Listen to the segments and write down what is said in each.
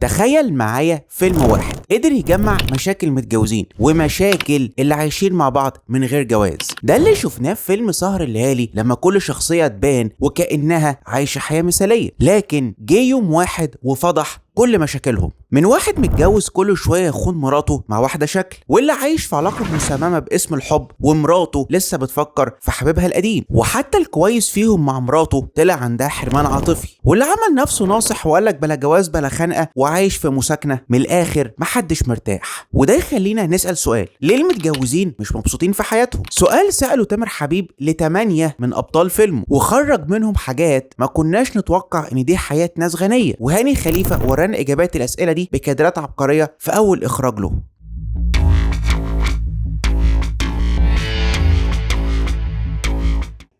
تخيل معايا فيلم واحد قدر يجمع مشاكل متجوزين ومشاكل اللي عايشين مع بعض من غير جواز. ده اللي شفناه في فيلم سهر الليالي، لما كل شخصية تبان وكأنها عايشة حياة مثالية، لكن جه يوم واحد وفضح كل مشاكلهم. من واحد متجوز كل شويه يخون مراته مع واحده شكل، واللي عايش في علاقه مسممه باسم الحب، ومراته لسه بتفكر في حبيبها القديم، وحتى الكويس فيهم مع مراته طلع عندها حرمان عاطفي، واللي عمل نفسه ناصح وقال لك بلا جواز بلا خنقه وعايش في مساكنه. من الاخر محدش مرتاح. وده يخلينا نسال سؤال: ليه المتجوزين مش مبسوطين في حياتهم؟ سؤال ساله تامر حبيب ل8 من ابطال فيلمه، وخرج منهم حاجات ما كناش نتوقع ان دي حياه ناس غنيه. وهاني خليفه ورانا اجابات الاسئله دي بكادرات عبقريه في اول اخراج له.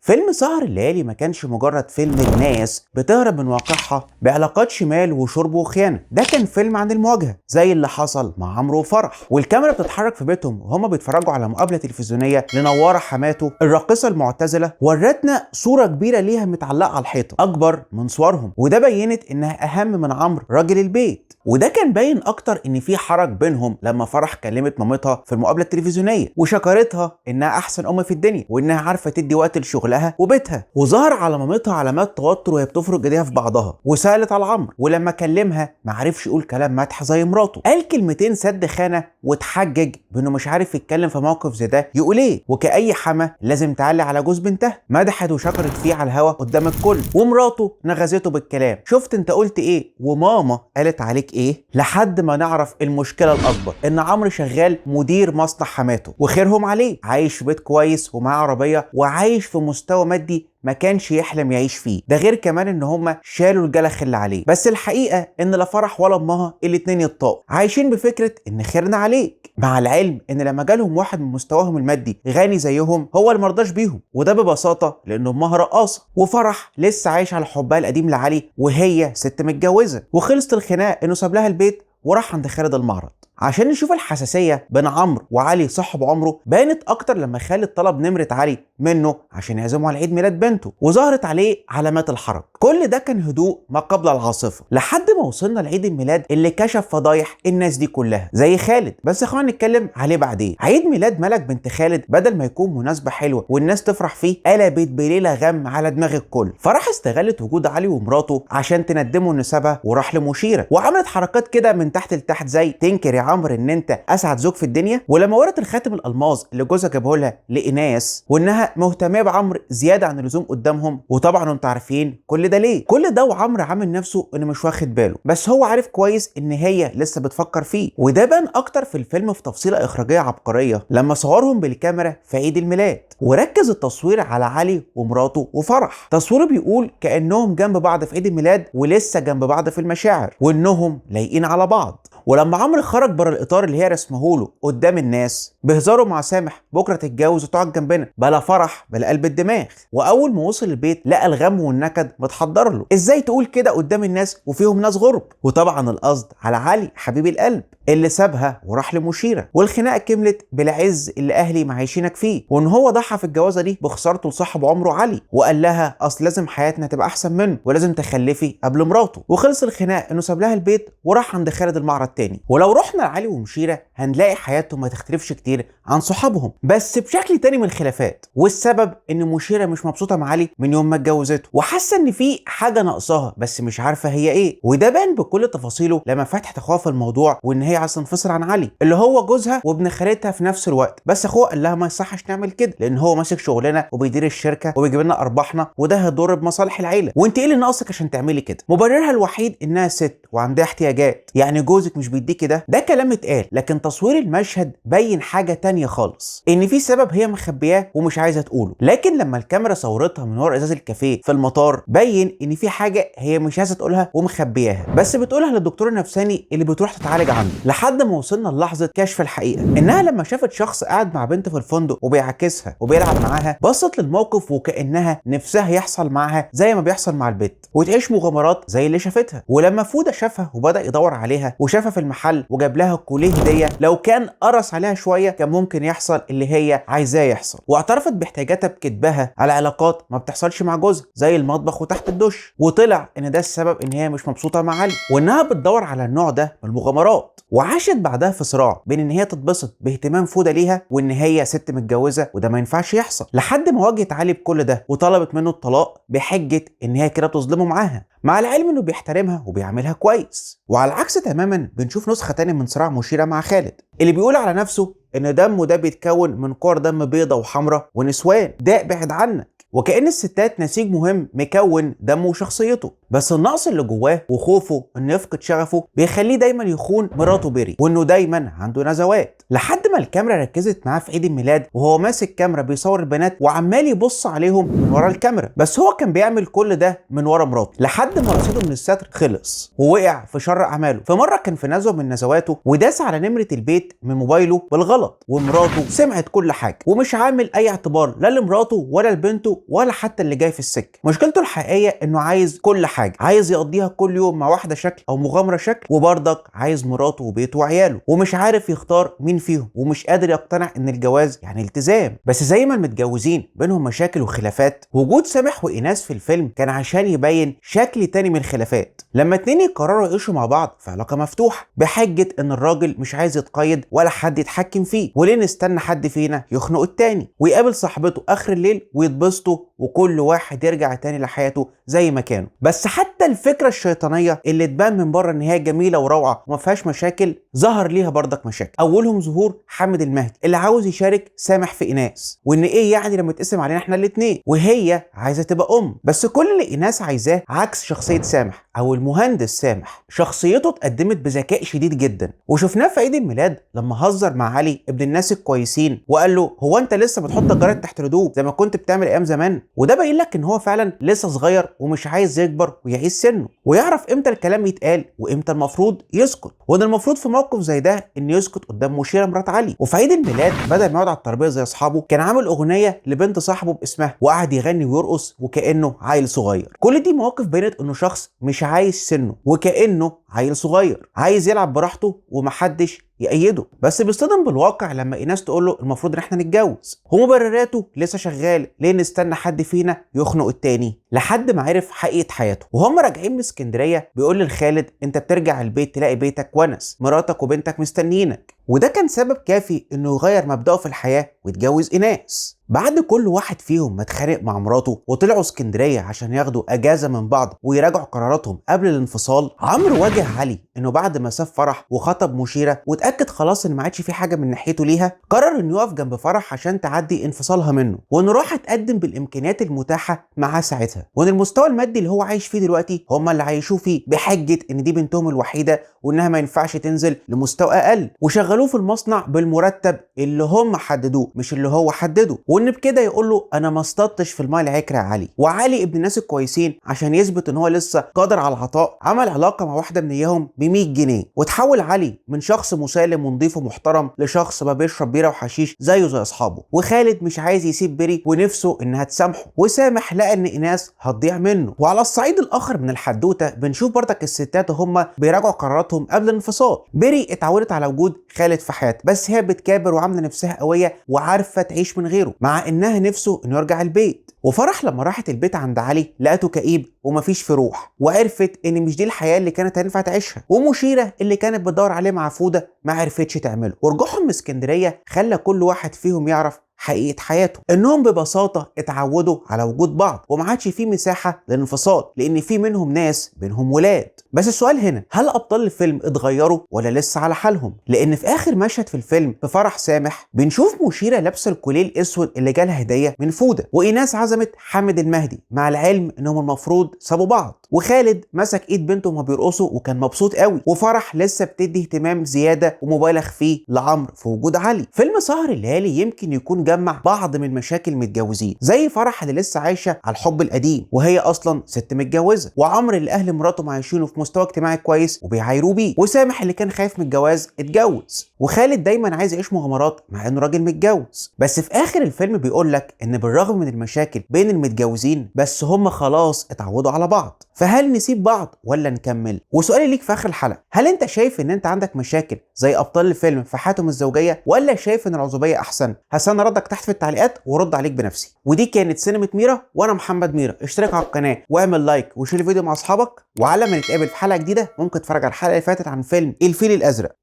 فيلم سهر الليالي ما كانش مجرد فيلم الناس بتهرب من واقعها بعلاقات شمال وشرب وخيانه، ده كان فيلم عن المواجهه زي اللي حصل مع عمرو وفرح، والكاميرا بتتحرك في بيتهم وهما بيتفرجوا على مقابله تلفزيونيه لنواره حماته الراقصه المعتزله، ورتنا صوره كبيره ليها متعلقه على الحيطه اكبر من صورهم، وده بينت انها اهم من عمرو راجل البيت. وده كان باين اكتر ان في حرج بينهم لما فرح كلمت مامتها في المقابله التلفزيونيه وشكرتها انها احسن ام في الدنيا، وانها عارفه تدي وقت لشغلها وبيتها. وظهر على مامتها علامات توتر وهي بتفرج ايديها في بعضها، وسالت على عمرو، ولما كلمها ما عرفش يقول كلام مدح زي مراته، قال كلمتين سد خانه وتحجج بانه مش عارف يتكلم في موقف زي ده يقول ايه، وكأي حما لازم تعلي على جوز بنتها. مدحت وشكرت فيه على الهوا قدام الكل، ومراته نغزته بالكلام: شفت انت قلت ايه وماما قالت عليك ايه؟ لحد ما نعرف المشكله الاكبر، ان عمرو شغال مدير مصنع حماته وخيرهم عليه، عايش في بيت كويس ومعاه عربيه وعايش في مستوى مادي ما كانش يحلم يعيش فيه. ده غير كمان ان هما شالوا الجلخ اللي عليه. بس الحقيقه ان لا فرح ولا امها الاتنين يطاقوا، عايشين بفكره ان خيرنا عليك، مع العلم ان لما جالهم واحد من مستواهم المادي غني زيهم هو اللي مرضاش بيهم، وده ببساطه لان امها رقاصه، وفرح لسه عايش على حبها القديم لعلي وهي ست متجوزه. وخلصت الخناق انه ساب لها البيت وراح عند خالد المعرض. عشان نشوف الحساسيه بين عمرو وعلي صاحب عمره بانت اكتر لما خالد طلب نمره علي منه عشان يعزمه على عيد ميلاد بنته، وظهرت عليه علامات الحرج. كل ده كان هدوء ما قبل العاصفه، لحد ما وصلنا لعيد الميلاد اللي كشف فضايح الناس دي كلها زي خالد، بس خلينا نتكلم عليه بعدين. عيد ميلاد ملك بنت خالد بدل ما يكون مناسبه حلوه والناس تفرح فيه، قلبت بليله غم على دماغ الكل. فرح استغلت وجود علي ومراته عشان تندمه ان سابها وراح لمشيره، وعملت حركات كده من تحت لتحت زي تنكر يا عمرو ان انت اسعد زوج في الدنيا. ولما ورت الخاتم الالماظ اللي جوزها جابه لها لإناس، وانها مهتمه بعمرو زياده عن اللزوم قدامهم، وطبعا انتوا عارفين كل ده ليه. كل ده وعمرو عامل نفسه انه مش واخد باله، بس هو عارف كويس ان هي لسه بتفكر فيه. وده بان اكتر في الفيلم في تفصيله اخراجيه عبقريه لما صورهم بالكاميرا في عيد الميلاد، وركز التصوير على علي ومراته وفرح. تصويره بيقول كانهم جنب بعض في عيد الميلاد ولسه جنب بعض في المشاعر، وانهم لايقين على بعض. ولما عمرو خرج بره الاطار اللي هي رسمه له قدام الناس بهزاره مع سامح: بكره تتجوز وتقعد جنبنا، بلا فرح بلا قلب الدماغ. واول ما وصل البيت لقى الغم والنكد متحضر له: ازاي تقول كده قدام الناس وفيهم ناس غرب؟ وطبعا القصد على علي حبيب القلب اللي سابها وراح لمشيره. والخناقه كملت بالعز اللي اهلي معيشينك فيه، وان هو ضحى في الجوازه دي بخسارته لصاحب عمره علي، وقال لها اصل لازم حياتنا تبقى احسن منه ولازم تخلفي قبل مراته. وخلص الخناق انه ساب لها البيت وراح عند خالد المعرض تاني. ولو رحنا لعلي ومشيره هنلاقي حياتهم ما تختلفش كتير عن صحابهم، بس بشكل تاني من الخلافات. والسبب ان مشيره مش مبسوطه مع علي من يوم ما اتجوزته، وحاسه ان في حاجه ناقصاها بس مش عارفه هي ايه. وده بان بكل تفاصيله لما فتحت اخوها في الموضوع، وان هي عايزه تنفصل عن علي اللي هو جوزها وابن خالتها في نفس الوقت، بس اخوها قال لها ما يصحش نعمل كده لان هو ماسك شغلنا وبيدير الشركه وبيجيب لنا ارباحنا، وده هيضر بمصالح العيله، وانت ايه اللي ناقصك عشان تعملي كده؟ مبررها الوحيد انها ست وعندها احتياجات، يعني جوزك مش بيديكي ده كلام اتقال. لكن تصوير المشهد بين حاجه تانية خالص، ان في سبب هي مخبياه ومش عايزه تقوله. لكن لما الكاميرا صورتها من ورا ازاز الكافيه في المطار بين ان في حاجه هي مش عايزه تقولها ومخبياها، بس بتقولها للدكتور النفساني اللي بتروح تتعالج عنده. لحد ما وصلنا للحظه كشف الحقيقه، انها لما شافت شخص قاعد مع بنت في الفندق وبيعاكسها وبيلعب معاها، بصت للموقف وكانها نفسها يحصل معاها زي ما بيحصل مع البت وتعيش مغامرات زي اللي شافتها. ولما فوده شافها وبدا يدور عليها وشافها في المحل وجاب لها كوليه هديه، لو كان قرص عليها شويه كان ممكن يحصل اللي هي عايزاه يحصل. واعترفت باحتياجاتها بكذبها على علاقات ما بتحصلش مع جوزها زي المطبخ وتحت الدش، وطلع ان ده السبب ان هي مش مبسوطه مع علي وانها بتدور على النوع ده من المغامرات. وعاشت بعدها في صراع بين ان هي تتبسط باهتمام فوده ليها وان هي ست متجوزه وده ما ينفعش يحصل، لحد ما واجهت علي بكل ده وطلبت منه الطلاق بحجه ان هي كده بتظلمه معاها، مع العلم انه بيحترمها وبيعملها كويس. وعلى العكس تماما بنشوف نسخه تانية من صراع مشيره مع خالد اللي بيقول على نفسه ان دمه ده بيتكون من كور دم بيضة وحمراء ونسوان، ده ابعد عنك، وكأن الستات نسيج مهم مكون دمه وشخصيته، بس النقص اللي جواه وخوفه انه يفقد شغفه بيخليه دايما يخون مراته بيري وانه دايما عنده نزوات. لحد ما الكاميرا ركزت معاه في عيد الميلاد وهو ماسك كاميرا بيصور البنات وعمال يبص عليهم من ورا الكاميرا، بس هو كان بيعمل كل ده من ورا مراته، لحد ما رصيده من الستر خلص ووقع في شر اعماله. في مره كان في نزوه من نزواته وداس على نمره البيت من موبايله بالغلط، ومراته سمعت كل حاجه ومش عامل اي اعتبار لا لمراته ولا لبنته ولا حتى اللي جاي في السكه. مشكلته الحقيقيه انه عايز كل حاجه، عايز يقضيها كل يوم مع واحده شكل او مغامره شكل، وبرضك عايز مراته وبيته وعياله، ومش عارف يختار مين فيهم، ومش قادر يقتنع ان الجواز يعني التزام. بس زي ما المتجوزين بينهم مشاكل وخلافات، وجود سامح وايناس في الفيلم كان عشان يبين شكل تاني من الخلافات، لما اتنين يقرروا يعيشوا مع بعض في علاقه مفتوحه بحجه ان الراجل مش عايز يتقيد ولا حد يتحكم فيه، وليه نستنى حد فينا يخنق التاني ويقابل صاحبته اخر الليل ويتبسطوا وكل واحد يرجع تاني لحياته زي ما كانوا. بس حتى الفكره الشيطانيه اللي تبان من بره ان هي جميله وروعه وما فيهاش مشاكل، ظهر ليها برضك مشاكل. اولهم ظهور حامد المهدي اللي عاوز يشارك سامح في ايناس، وان ايه يعني لما يتقسم علينا احنا الاثنين، وهي عايزه تبقى بس كل اللي ايناس عايزاه عكس شخصيه سامح او المهندس سامح. شخصيته اتقدمت بذكاء شديد جدا، وشفناه في عيد الميلاد لما هزر مع علي ابن الناس الكويسين وقال له هو انت لسه بتحط الجراد تحت الهدوم زي ما كنت بتعمل ايام زمان، وده باين لك ان هو فعلا لسه صغير ومش عايز يكبر ويعيش سنه ويعرف امتى الكلام يتقال وامتى المفروض يسكت، وان المفروض في موقف زي ده ان يسكت قدام مشيره مرات علي. وفي عيد الميلاد بدل ما يقعد على الترابيزه زي اصحابه كان عامل اغنيه لبنت صاحبه باسمها وقعد يغني ويرقص وكانه عيل صغير. كل دي مواقف بينت انه شخص مش عايش سنه وكانه عيل صغير عايز يلعب براحته ومحدش يأيده، بس بيصطدم بالواقع لما ايناس تقول له المفروض ان احنا نتجوز، ومبرراته لسه شغال ليه نستنى حد فينا يخنق التاني، لحد ما عرف حقيقه حياته. وهم راجعين من اسكندريه بيقول لخالد انت بترجع البيت تلاقي بيتك ونس، مراتك وبنتك مستنيينك، وده كان سبب كافي انه يغير مبدأه في الحياه ويتجوز ايناس. بعد كل واحد فيهم ما اتخانق مع مراته وطلعوا اسكندريه عشان ياخدوا اجازه من بعض ويراجعوا قراراتهم قبل الانفصال، عمرو واجه علي انه بعد ما ساب فرح وخطب مشيره واتاكد خلاص ان ما عادش في حاجه من ناحيته ليها، قرر انه يقف جنب فرح عشان تعدي انفصالها منه، وانه راح اتقدم بالامكانيات المتاحه معاه ساعتها، وان المستوى المادي اللي هو عايش فيه دلوقتي هم اللي عايشوه فيه بحجه ان دي بنتهم الوحيده وانها ما ينفعش تنزل لمستوى اقل، وشغلوه في المصنع بالمرتب اللي هم حددوه مش اللي هو حدده، وان بكده يقول له انا ما اصطدتش في الماء العكر يا علي. وعلي ابن الناس الكويسين عشان يثبت ان هو لسه قادر على العطاء عمل علاقه مع واحده من اياهم ب 100 جنيه، وتحول علي من شخص مسالم ونضيف ومحترم لشخص ما بيشرب بيره وحشيش زيه زي اصحابه. وخالد مش عايز يسيب بيري ونفسه انها تسامحه، وسامح لقى ان ايناس هتضيع منه. وعلى الصعيد الاخر من الحدوته بنشوف برضك الستات وهم بيراجعوا قراراتهم قبل الانفصال. بيري اتعودت على وجود خالد في حياتها، بس هي بتكابر وعامله نفسها قويه وعارفه تعيش من غيره، مع انها نفسه انه يرجع البيت. وفرح لما راحت البيت عند علي لقته كئيب ومفيش في روح، وعرفت ان مش دي الحياه اللي كانت هينفع تعيشها. ومشيره اللي كانت بتدور عليه مع فوده ما عرفتش تعمله. ورجوعهم من اسكندريه خلى كل واحد فيهم يعرف حقيقة حياته، انهم ببساطة اتعودوا على وجود بعض وما عادش في مساحة للانفصال، لان في منهم ناس بينهم ولاد. بس السؤال هنا، هل ابطال الفيلم اتغيروا ولا لسه على حالهم؟ لان في اخر مشهد في الفيلم في فرح سامح بنشوف مشيرة لابسه الكوليه الاسود اللي جالها هدية من فودة، وايناس عزمت حامد المهدي مع العلم انهم المفروض سابوا بعض، وخالد مسك ايد بنته وهما بيرقصوا وكان مبسوط قوي، وفرح لسه بتدي اهتمام زيادة ومبالغ فيه لعمرو في وجود علي. فيلم سهر الليالي يمكن يكون نجمع بعض من مشاكل متجوزين، زي فرح اللي لسه عايشه على الحب القديم وهي اصلا ست متجوزه، وعمرو اللي اهل مراته معيشينه في مستوى اجتماعي كويس وبيعايروا بيه، وسامح اللي كان خايف من الجواز اتجوز، وخالد دايما عايز يعيش مغامرات مع انه راجل متجوز. بس في اخر الفيلم بيقول لك ان بالرغم من المشاكل بين المتجوزين بس هم خلاص اتعودوا على بعض، فهل نسيب بعض ولا نكمل؟ وسؤالي ليك في اخر الحلقه، هل انت شايف ان انت عندك مشاكل زي ابطال الفيلم في حياتهم الزوجيه، ولا شايف ان العزوبيه احسن؟ هستنى ردك تحت في التعليقات ورد عليك بنفسي. ودي كانت سينما ميرا وانا محمد ميرا. اشترك على القناه واعمل لايك وشير الفيديو مع اصحابك، وعلى ما نتقابل في حلقه جديده ممكن تتفرج على الحلقه اللي فاتت عن فيلم الفيل الازرق.